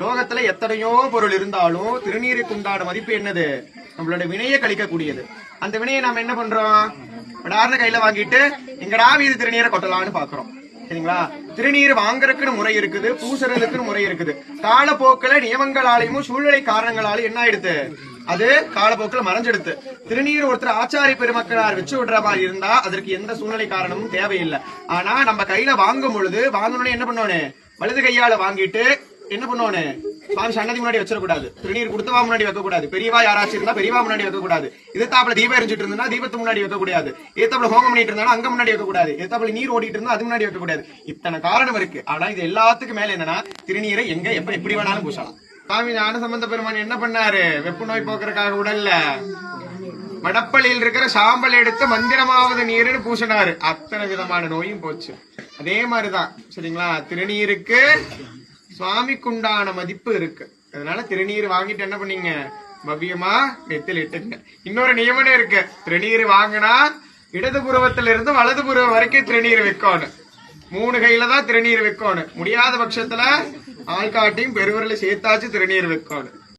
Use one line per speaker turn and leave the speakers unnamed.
லோகத்துல எத்தனையோ பொருள் இருந்தாலும் திருநீருக்கு உண்டான மதிப்பு என்னது? நம்மளோட வினையை கழிக்கக்கூடியது. அந்த வினையை நாம என்ன பண்றோம்? விடார்னு கையில வாங்கிட்டு எங்கடா வீது திருநீரை கொட்டலாம்னு பாக்குறோம். சரிங்களா? திருநீர் வாங்குறதுக்குன்னு முறை இருக்குது, பூசுறதுக்குன்னு முறை இருக்குது. காலப்போக்கில நியமங்களாலையும் சூழ்நிலை காரணங்களாலும் என்ன ஆயிடுது? அது காலப்போக்கில் மறைஞ்செடுத்து. திருநீர் ஒருத்தர் ஆச்சாரிய பெருமக்களார் வச்சு விடுற மாதிரி இருந்தா அதற்கு எந்த சூழ்நிலை காரணமும் தேவையில்லை. ஆனா நம்ம கையில வாங்கும் பொழுது வாங்கணும்னு என்ன பண்ணோன்னு? வலது கையால வாங்கிட்டு என்ன பண்ணுவோன்னு? சுவாமி சன்னதி முன்னாடி வச்சிடக்கூடாது. திருநீர் கொடுத்தவா முன்னாடி வைக்கக்கூடாது. பெரியவா யாராச்சும் இருந்தா பெரியவா முன்னாடி வைக்கக்கூடாது. எதிர்த்தாப்புல தீபம் எரிஞ்சிட்டு இருந்தா தீபத்து முன்னாடி வைக்கக்கூடாது. எதிர்த்தாப்புல ஹோமம் பண்ணிட்டு இருந்தாலும் அங்க முன்னாடி வைக்கக்கூடாது. எதிர்த்தாப்புல நீர் ஓடிட்டு இருந்தா அது முன்னாடி வைக்கக்கூடாது. இத்தனை காரணம் இருக்கு. ஆனா இது எல்லாத்துக்கும் மேல என்னன்னா திருநீரை எங்க எப்ப எப்படி வேணாலும் பூசலாம். சுவாமி ஞானசம்பந்த பெருமான் என்ன பண்ணாரு? வெப்பு நோய் போக்குறதுக்காக உடல்ல மடப்பள்ளியில் இருக்கிற சாம்பல் எடுத்து மந்திரமாவது நீருன்னு பூசினாரு. அத்தனை விதமான நோயும் போச்சு. அதே மாதிரிதான் சரிங்களா? திருநீருக்கு சுவாமிக்குண்டான மதிப்பு இருக்கு. அதனால திருநீர் வாங்கிட்டு என்ன பண்ணீங்க? பவ்யமா நெத்தில இட்டுங்க. இன்னொரு நியமனம் இருக்கு. திருநீர் வாங்கினா இடது புருவத்தில இருந்து வலது புருவம் வரைக்கும் திருநீர் வைக்கணும். 3 கையில தான் திருநீர் வைக்கணும். முடியாத பட்சத்துல ஆள்காட்டியும் பெருவரில் சேர்த்தாச்சு திருநீர் வைக்கணும்.